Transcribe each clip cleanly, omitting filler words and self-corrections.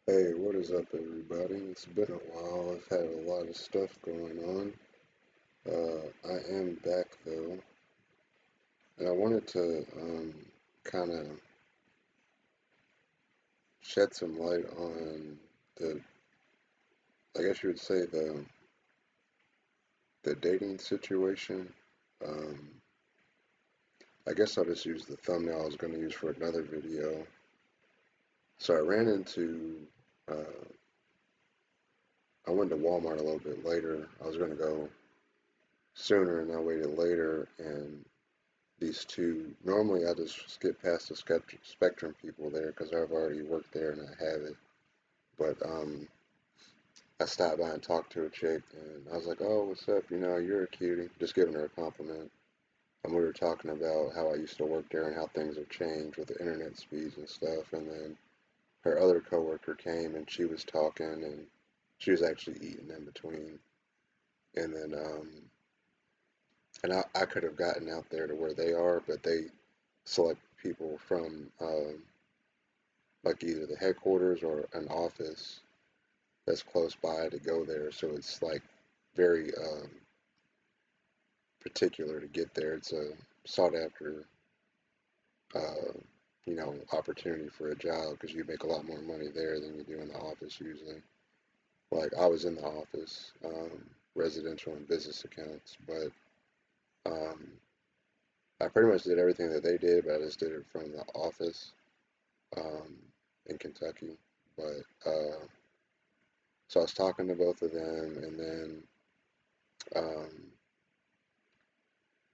Hey, what is up, everybody? It's been a while. I've had a lot of stuff going on. I am back though, and I wanted to kind of shed some light on the, I guess you would say the dating situation. Um, I guess I'll just use the thumbnail I was going to use for another video. So uh, I went to Walmart a little bit later. I was going to go sooner, and I waited later, and these two. Normally, I just skip past the Spectrum people there because I've already worked there and I have it. But I stopped by and talked to a chick, and I was like, "Oh, what's up? You're a cutie." Just giving her a compliment. And we were talking about how I used to work there and how things have changed with the internet speeds and stuff. And then her other coworker came and she was talking, and she was actually eating in between. And then and I could have gotten out there to where they are, but they select people from like either the headquarters or an office that's close by to go there. So it's like very particular to get there. It's a sought after, uh, opportunity for a job because you make a lot more money there than you do in the office usually. Like I was in the office, residential and business accounts, but um, I pretty much did everything that they did, but I just did it from the office um, in Kentucky. But so I was talking to both of them, and then um,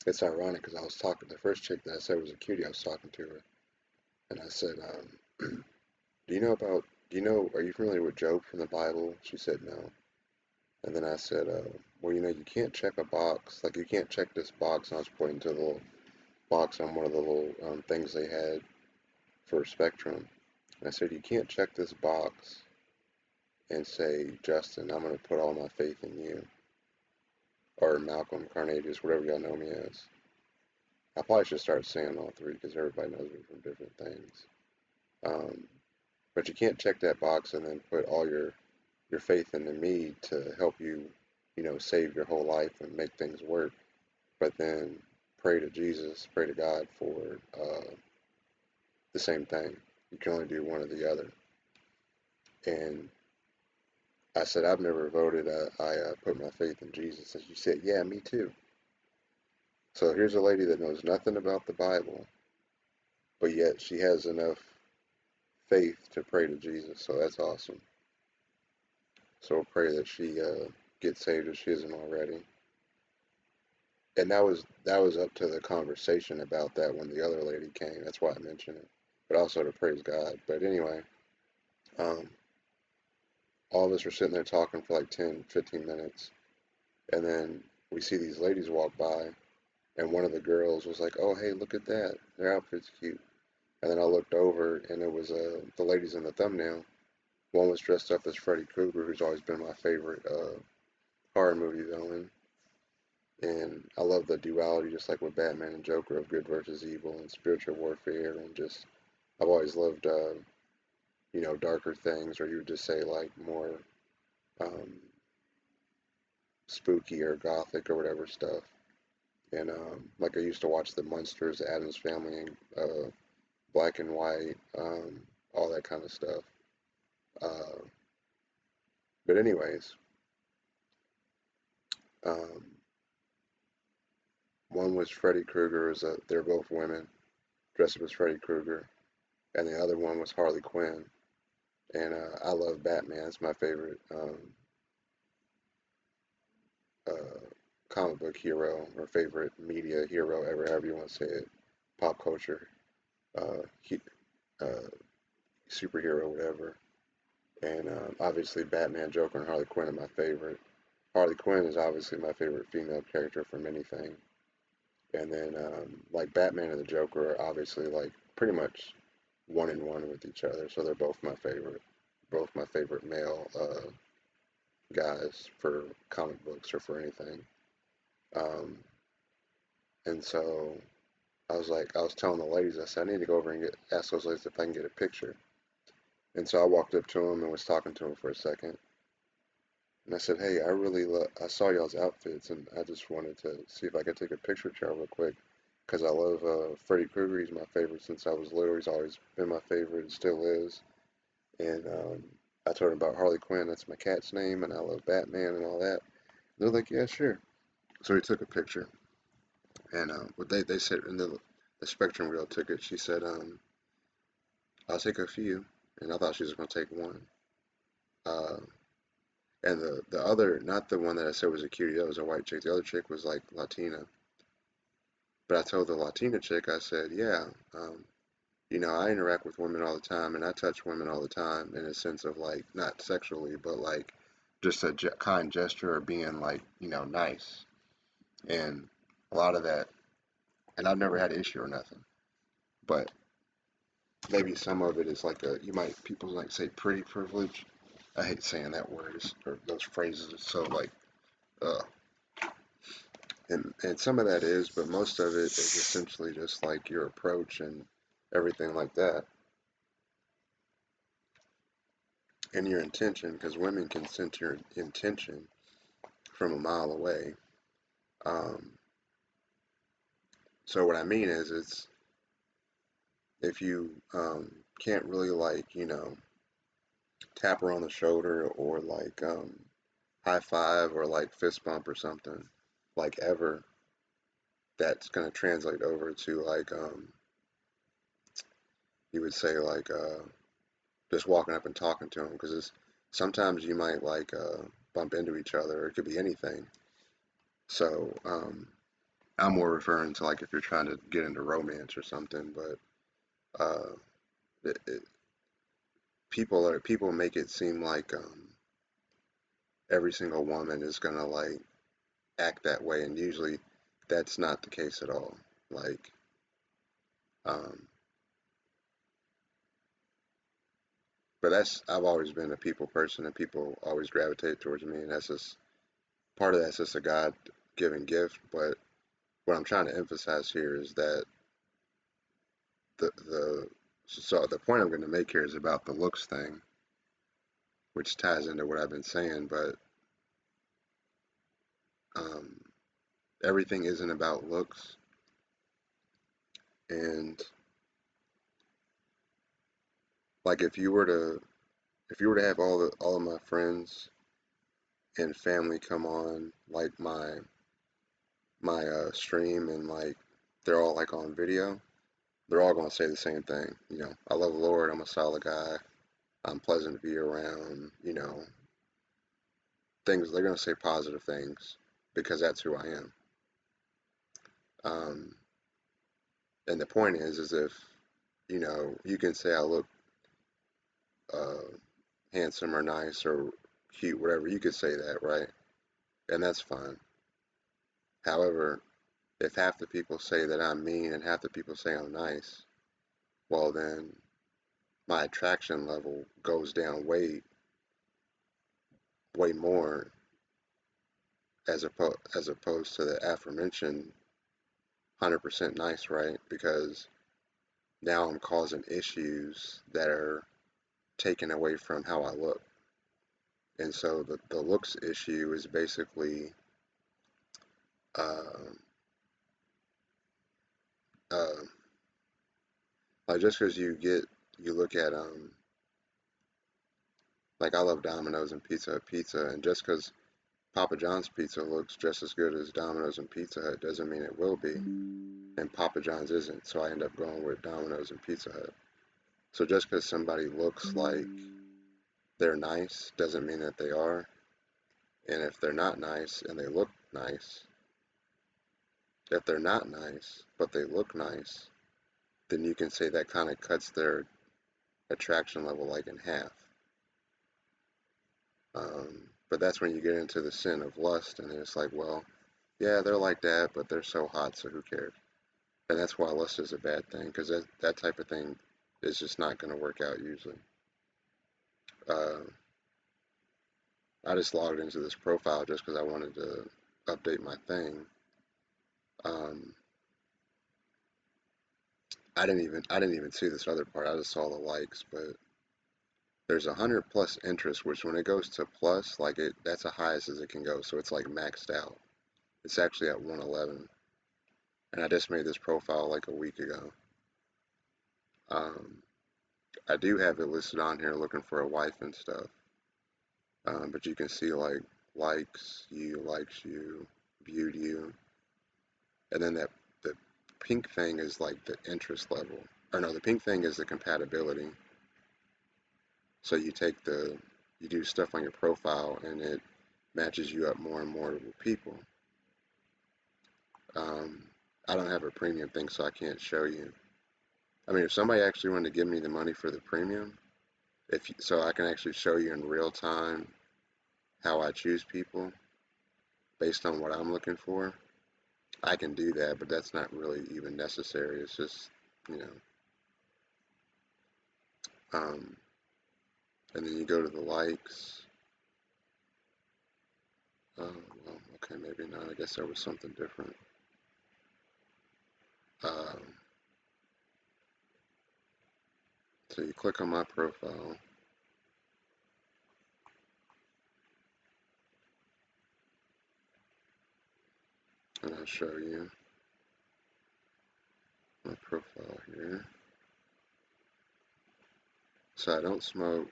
it's ironic because I was talking the first chick that I said was a cutie. I was talking to her, and I said, "Do you know about? Do you know? Are you familiar with Job from the Bible?" She said no, and then I said, "Well, you can't check a box. Like you can't check this box." And I was pointing to the little box on one of the little things they had for Spectrum, and I said, "You can't check this box and say, Justin, I'm going to put all my faith in you, or Malcolm, Carnagias, whatever y'all know me as." I probably should start saying all three because everybody knows me from different things. Um, but you can't check that box and then put all your faith into me to help you, save your whole life and make things work. But then pray to Jesus, pray to God for the same thing. You can only do one or the other. And I said, I've never voted. I put my faith in Jesus. And she said, yeah, me too. So here's a lady that knows nothing about the Bible, but yet she has enough faith to pray to Jesus. So that's awesome. So we'll pray that she gets saved if she isn't already. And that was up to the conversation about that when the other lady came. That's why I mentioned it. But also to praise God. But anyway, um, all of us were sitting there talking for like 10, 15 minutes. And then we see these ladies walk by. And one of the girls was like, "Oh, hey, look at that. Their outfit's cute." And then I looked over and it was the ladies in the thumbnail. One was dressed up as Freddy Krueger, who's always been my favorite horror movie villain. And I love the duality, just like with Batman and Joker, of good versus evil and spiritual warfare. And just, I've always loved, darker things, or you would just say like more um, spooky or gothic or whatever stuff. And like I used to watch the Munsters, the Addams Family, and black and white, all that kind of stuff. Uh, but anyways, um, one was Freddy Krueger. They're both women dressed up as Freddy Krueger, and the other one was Harley Quinn. And I love Batman. It's my favorite uh, comic book hero or favorite media hero ever, however you want to say it, pop culture, he, uh, superhero, whatever. And obviously, Batman, Joker, and Harley Quinn are my favorite. Harley Quinn is obviously my favorite female character from anything. And then like Batman and the Joker are obviously like pretty much one in one with each other, so they're both my favorite male guys for comic books or for anything. Um, and so I was telling the ladies, I said I need to go over and ask those ladies if I can get a picture. And so I walked up to him and was talking to him for a second. And I said, "Hey, I saw y'all's outfits, and I just wanted to see if I could take a picture with y'all real quick, because I love Freddy Krueger. He's my favorite since I was little. He's always been my favorite and still is." And I told him about Harley Quinn. That's my cat's name, and I love Batman and all that. They're like, "Yeah, sure." So he took a picture, and what they said in the Spectrum girl took it. She said, "I'll take a few," and I thought she was gonna take one. Uh, and the other, not the one that I said was a cutie, that was a white chick. The other chick was like Latina. But I told the Latina chick, I said, "Yeah, I interact with women all the time, and I touch women all the time in a sense of like not sexually, but like just a kind gesture or being like nice, and a lot of that, and I've never had an issue or nothing, but maybe some of it is like people like say pretty privilege. I hate saying that word or those phrases. It's so like uh, and some of that is, but most of it is essentially just like your approach and everything like that, and your intention, because women can sense your intention from a mile away. Um, so what I mean is, it's if you can't really like tap her on the shoulder or like high five or like fist bump or something like ever, that's gonna translate over to like you would say like just walking up and talking to them, because sometimes you might like bump into each other. It could be anything. So I'm more referring to like if you're trying to get into romance or something. But uh, it, it, people make it seem like every single woman is gonna like act that way, and usually that's not the case at all. Like um, but I've always been a people person, and people always gravitate towards me, and that's just part of that's just a God given gift. But what I'm trying to emphasize here is that the point I'm going to make here is about the looks thing, which ties into what I've been saying. But um, everything isn't about looks, and like if you were to have all of my friends and family come on like my stream, and like they're all like on video, they're all going to say the same thing. I love the Lord. I'm a solid guy. I'm pleasant to be around. Things they're going to say positive things because that's who I am. Um, and the point is if you can say I look uh, handsome or nice or cute, whatever. You could say that, right? And that's fine. However, if half the people say that I'm mean and half the people say I'm nice, well then my attraction level goes down way more as opposed to the aforementioned 100% nice, right? Because now I'm causing issues that are taken away from how I look. And so the looks issue is basically uh, uh, like just because you look at like I love Domino's and Pizza, and just because Papa John's pizza looks just as good as Domino's and Pizza Hut doesn't mean it will be, and Papa John's isn't, so I end up going with Domino's and Pizza Hut. So just because somebody looks like they're nice doesn't mean that they are, and if they're not nice and they look nice, if they're not nice but they look nice, then you can say that kind of cuts their attraction level like in half. But that's when you get into the sin of lust, and it's like, well, yeah, they're like that, but they're so hot, so who cares? And that's why lust is a bad thing, because that type of thing is just not going to work out usually. Uh, I just logged into this profile just because I wanted to update my thing. Um, I didn't even see this other part. I just saw the likes, but there's 100 plus interest, which when it goes to plus, like that's the highest as it can go. So it's like maxed out. It's actually at 111. And I just made this profile like a week ago. Um, I do have it listed on here looking for a wife and stuff. But you can see like likes you, viewed you, and then that the pink thing is like the interest level. Or no, the pink thing is the compatibility. So you do stuff on your profile and it matches you up more and more with people. Um, I don't have a premium thing, so I can't show you. I mean, if somebody actually wanted to give me the money for the premium, so I can actually show you in real time how I choose people based on what I'm looking for, I can do that, but that's not really even necessary. It's just, you know, um, and then you go to the likes. Oh, well, okay, maybe not. I guess there was something different. Um, so you click on my profile, and I'll show you my profile here. So I don't smoke.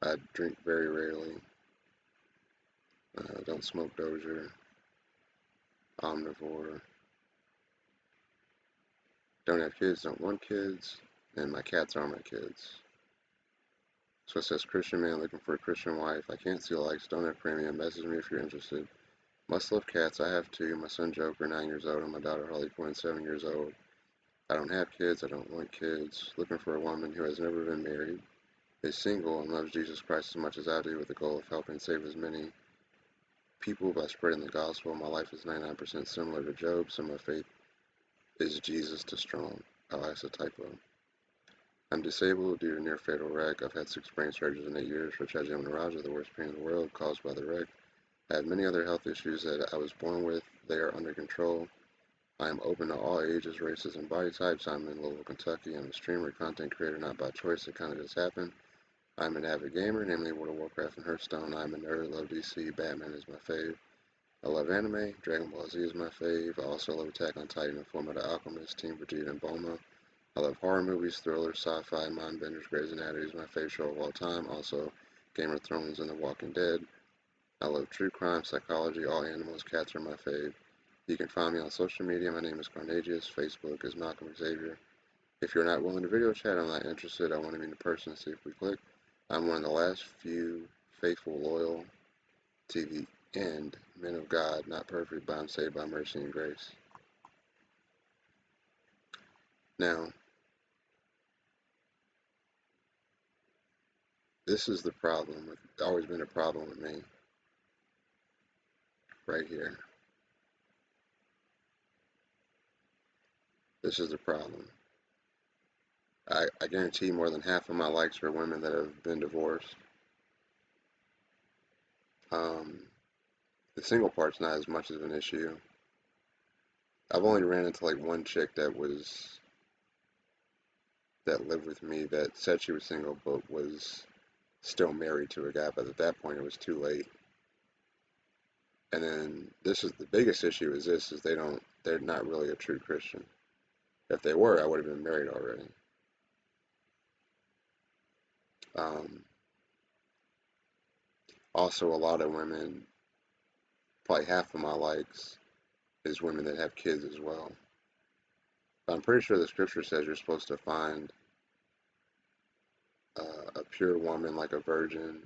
I drink very rarely. Don't smoke Doja. Omnivore. Don't have kids. Don't want kids. And my cats are my kids. So it says Christian man looking for a Christian wife. I can't see likes. Don't have premium. Message me if you're interested. Must love cats. I have two. My son Joker, 9 years old, and my daughter Harley Quinn, 7 years old. I don't have kids. I don't want kids. Looking for a woman who has never been married, is single, and loves Jesus Christ as much as I do, with the goal of helping save as many people by spreading the gospel. My life is 99% similar to Job, so my faith is Jesus to strong. Oh, that's a typo. I'm disabled due to near-fatal wreck. I've had 6 brain surgeries in 8 years for trigeminal neuralgia, the worst pain in the world caused by the wreck. I have many other health issues that I was born with. They are under control. I am open to all ages, races, and body types. I'm in Louisville, Kentucky. I'm a streamer, content creator, not by choice. It kind of just happened. I'm an avid gamer, namely World of Warcraft and Hearthstone. I'm a nerd. Love DC. Batman is my fave. I love anime. Dragon Ball Z is my fave. I also love Attack on Titan and Fullmetal Alchemist, Team Vegeta and Bulma. I love horror movies, thrillers, sci-fi, mind-benders. Grey's Anatomy is my favorite show of all time. Also, Game of Thrones and The Walking Dead. I love true crime, psychology, all animals, cats are my fave. You can find me on social media. My name is Carnagias. Facebook is Malcolm Xavier. If you're not willing to video chat, I'm not interested. I want to meet in person. See if we click. I'm one of the last few faithful, loyal to the end men of God, not perfect, but I'm saved by mercy and grace. Now, this is the problem. It's always been a problem with me. Right here. This is the problem. I guarantee more than half of my likes are women that have been divorced. Um, the single part's not as much of an issue. I've only ran into like one chick that lived with me that said she was single but was still married to a guy, but at that point it was too late. And then this is the biggest issue is they're not really a true Christian. If they were, I would have been married already. Um, Also, a lot of women, probably half of my likes is women that have kids as well. But I'm pretty sure the scripture says you're supposed to find a pure woman, like a virgin,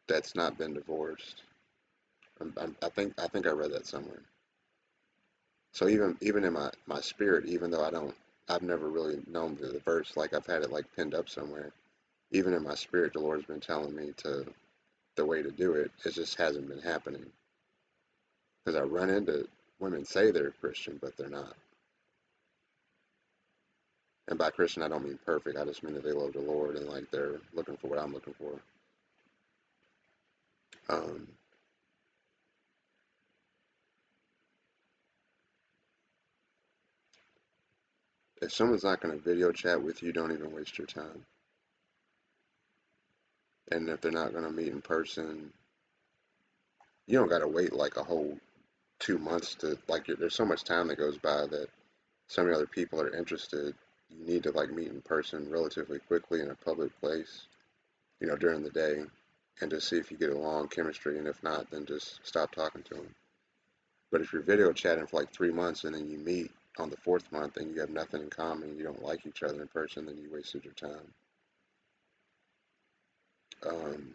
that's not been divorced. I think I read that somewhere. So even in my spirit, even though I've never really known the verse, like I've had it like pinned up somewhere. Even in my spirit, the Lord's been telling me the way to do it. It just hasn't been happening because I run into women say they're Christian, but they're not. And by Christian, I don't mean perfect. I just mean that they love the Lord and like they're looking for what I'm looking for. Um, If someone's not going to video chat with you, don't even waste your time. And if they're not going to meet in person, you don't got to wait like a whole 2 months to, like, there's so much time that goes by that so many other people are interested. You need to, like, meet in person relatively quickly in a public place, during the day, and just see if you get along chemistry. And if not, then just stop talking to them. But if you're video chatting for like 3 months and then you meet on the fourth month and you have nothing in common, you don't like each other in person, then you wasted your time. Um,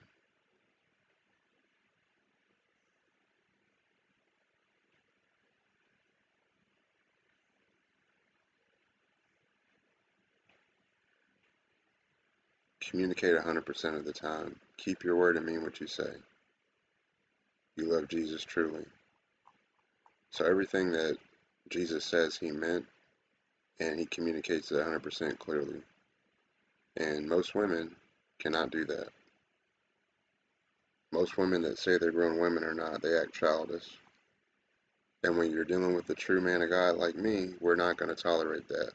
Communicate 100% of the time. Keep your word and mean what you say. You love Jesus truly. So everything that Jesus says he meant, and he communicates it 100% clearly. And most women cannot do that. Most women that say they're grown women are not. They act childish. And when you're dealing with a true man of God like me, we're not going to tolerate that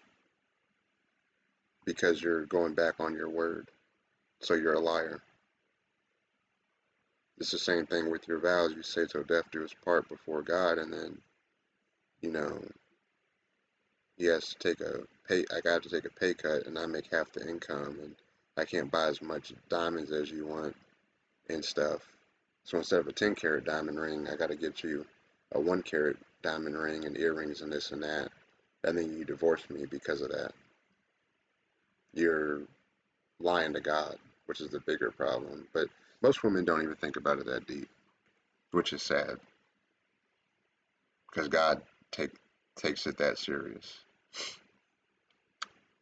because you're going back on your word. So you're a liar. It's the same thing with your vows. You say till death do us part before God, and then, you know, he has to take a pay. I got to take a pay cut, and I make half the income, and I can't buy as much diamonds as you want and stuff. So instead of a 10-carat diamond ring, I got to get you a 1-carat diamond ring and earrings and this and that. And then you divorce me because of that. You're lying to God, which is the bigger problem. But most women don't even think about it that deep, which is sad because God take, takes it that serious.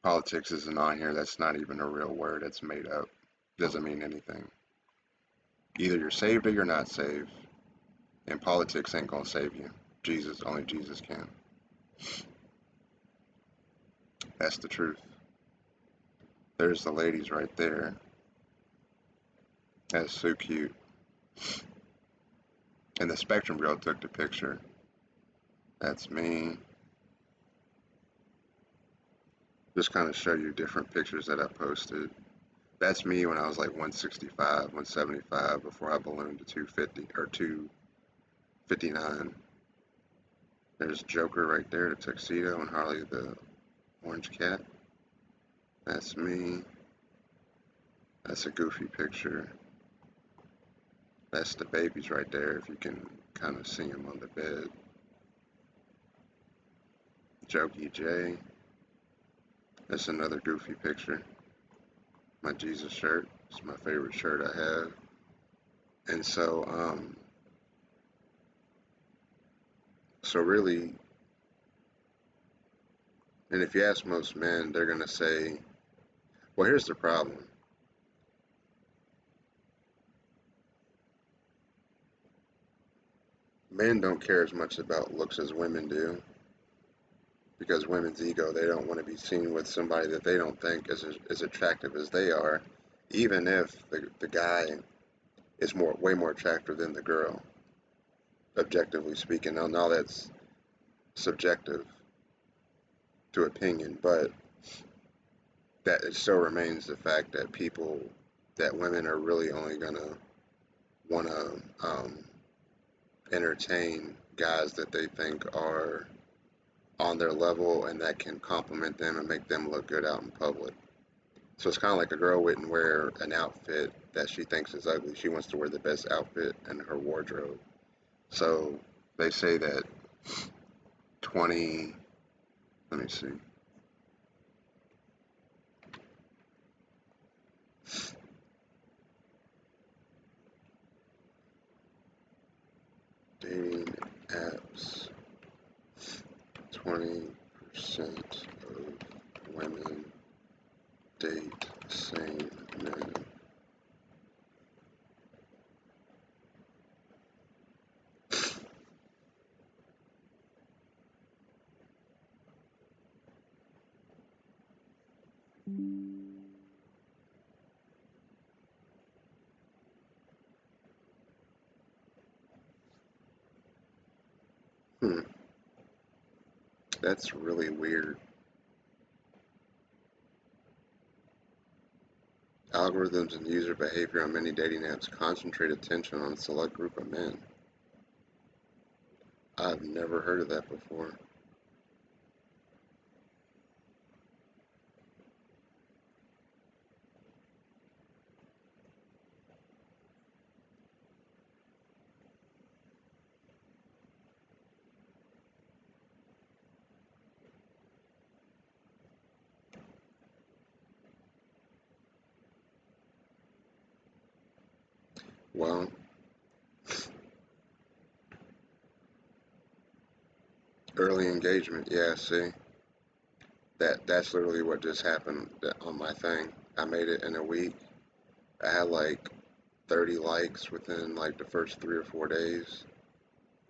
Politics isn't on here. That's not even a real word. It's made up. Doesn't mean anything. Either you're saved or you're not saved. And politics ain't gonna save you. Only Jesus can. That's the truth. There's the ladies right there. That's so cute. And the Spectrum girl took the picture. That's me. Just kind of show you different pictures that I posted. That's me when I was like 165, 175 before I ballooned to 250 or 259. There's Joker right there, the tuxedo, and Harley the orange cat. That's me. That's a goofy picture. That's the babies right there, if you can kind of see them on the bed. Jokey J. That's another goofy picture. My Jesus shirt. It's my favorite shirt I have. And so really, and if you ask most men, they're gonna say, well, here's the problem. Men don't care as much about looks as women do, because women's ego, they don't want to be seen with somebody that they don't think is as attractive as they are, even if the guy is way more attractive than the girl, objectively speaking. Now that's subjective to opinion, but that it still remains the fact that that women are really only gonna want to entertain guys that they think are on their level and that can compliment them and make them look good out in public. So it's kind of like a girl wouldn't wear an outfit that she thinks is ugly. She wants to wear the best outfit in her wardrobe. So they say that 20, let me see, dating apps, 20% of women date same men. Hmm, that's really weird. Algorithms and user behavior on many dating apps concentrate attention on a select group of men. I've never heard of that before. Well, early engagement, yeah, see, that's literally what just happened on my thing. I made it in a week. I had like 30 likes within like the first 3 or 4 days,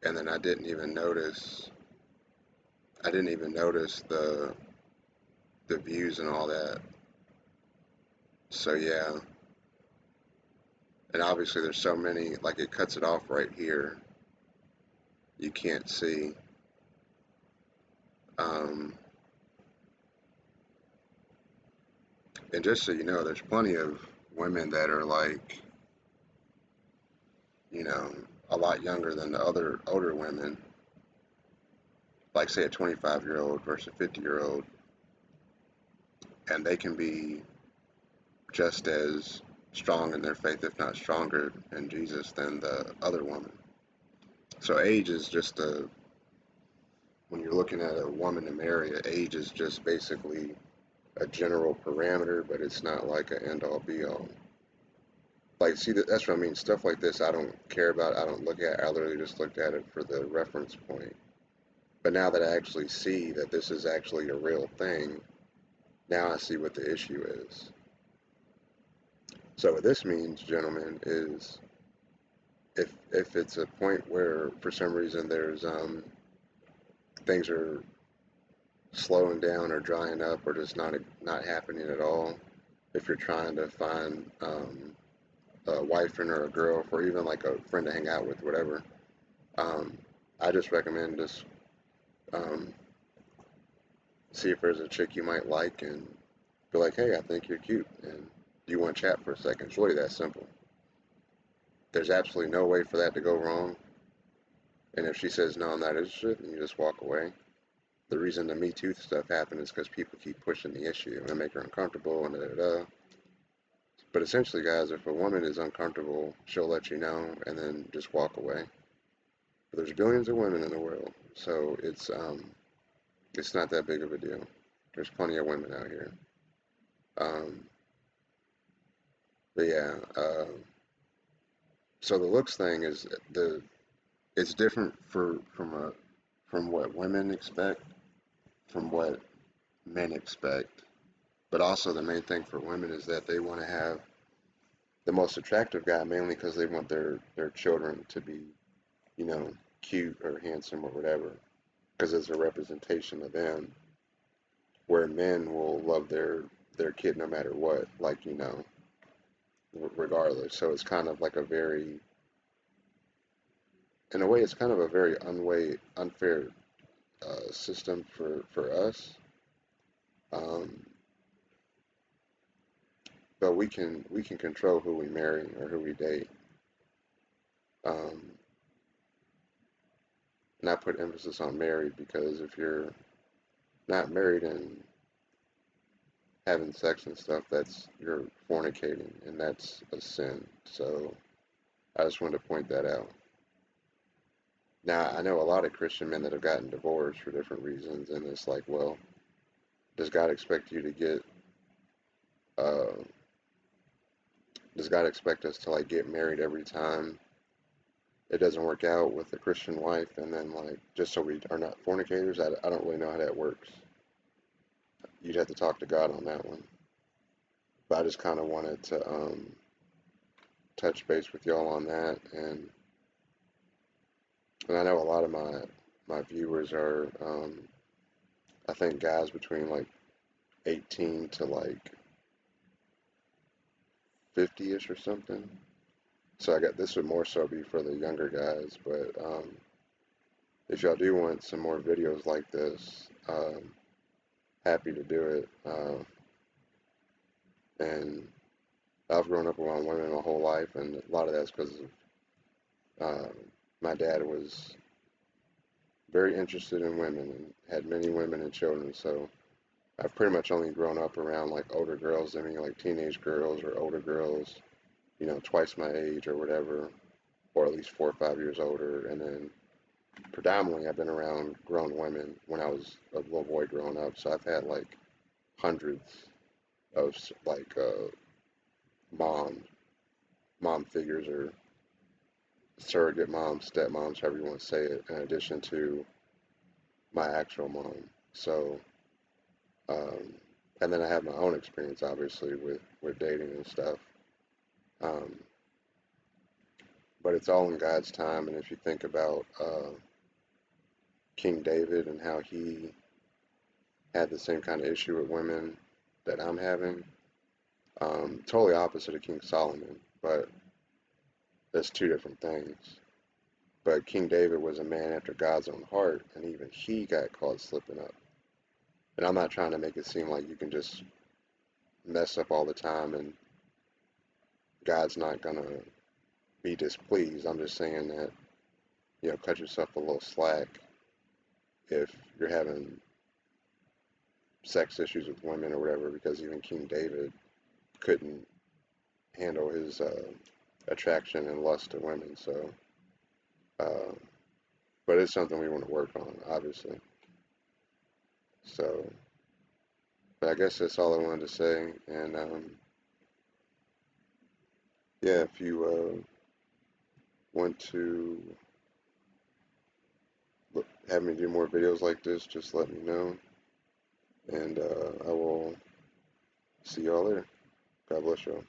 and then I didn't even notice the views and all that. So yeah, and obviously there's so many, like it cuts it off right here. You can't see. Um, and just so you know, there's plenty of women that are like, you know, a lot younger than the other older women, like say a 25-year-old versus a 50-year-old, and they can be just as strong in their faith, if not stronger in Jesus than the other woman. So age is just when you're looking at a woman to marry, age is just basically a general parameter, but it's not like an end all be all. Like, see, that's what I mean. Stuff like this, I don't care about. I don't look at. I literally just looked at it for the reference point. But now that I actually see that this is actually a real thing, now I see what the issue is. So what this means, gentlemen, is if it's a point where for some reason there's things are slowing down or drying up or just not happening at all, if you're trying to find a wife or a girl or even like a friend to hang out with, whatever, um, I just recommend just um, see if there's a chick you might like and be like, hey, I think you're cute, and do you want to chat for a second? It's really that simple. There's absolutely no way for that to go wrong. And if she says no, I'm not interested, and you just walk away. The reason the Me Too stuff happened is because people keep pushing the issue and make her uncomfortable and da da da. But essentially, guys, if a woman is uncomfortable, she'll let you know and then just walk away. But there's billions of women in the world, so it's not that big of a deal. There's plenty of women out here. Um, but yeah, so the looks thing is it's different from what women expect, from what men expect. But also the main thing for women is that they want to have the most attractive guy mainly because they want their children to be, you know, cute or handsome or whatever, because it's a representation of them. Where men will love their kid no matter what, like regardless. So it's kind of like a very, in a way, it's kind of a very unfair system for us. Um, but we can control who we marry or who we date. Um, and I put emphasis on married because if you're not married and having sex and stuff, that's you're fornicating, and that's a sin. So I just wanted to point that out. Now I know a lot of Christian men that have gotten divorced for different reasons, and it's like, well, does God expect you to get? Uh, does God expect us to like get married every time it doesn't work out with a Christian wife, and then like just so we are not fornicators? I don't really know how that works. You'd have to talk to God on that one. But I just kind of wanted to touch base with y'all on that, and I know a lot of my viewers are I think guys between like 18 to like 50ish or something. So I got this would more so be for the younger guys, but if y'all do want some more videos like this, happy to do it. And I've grown up around women my whole life, and a lot of that's because uh, my dad was very interested in women and had many women and children. So I've pretty much only grown up around like older girls than me, like teenage girls or older girls, twice my age or whatever, or at least 4 or 5 years older. And then predominantly I've been around grown women when I was a little boy growing up. So I've had like hundreds of like mom mom figures or surrogate moms, stepmoms, however you want to say it, in addition to my actual mom. So, um, and then I have my own experience, obviously, with dating and stuff. Um, but it's all in God's time. And if you think about King David and how he had the same kind of issue with women that I'm having, totally opposite of King Solomon, but that's two different things. But King David was a man after God's own heart, and even he got caught slipping up. And I'm not trying to make it seem like you can just mess up all the time and God's not gonna be displeased. I'm just saying that, cut yourself a little slack if you're having sex issues with women or whatever, because even King David couldn't handle his attraction and lust to women. So, uh, but it's something we want to work on, obviously. So, but I guess that's all I wanted to say. And yeah, if you want to have me do more videos like this, just let me know. And I will see y'all later. God bless y'all.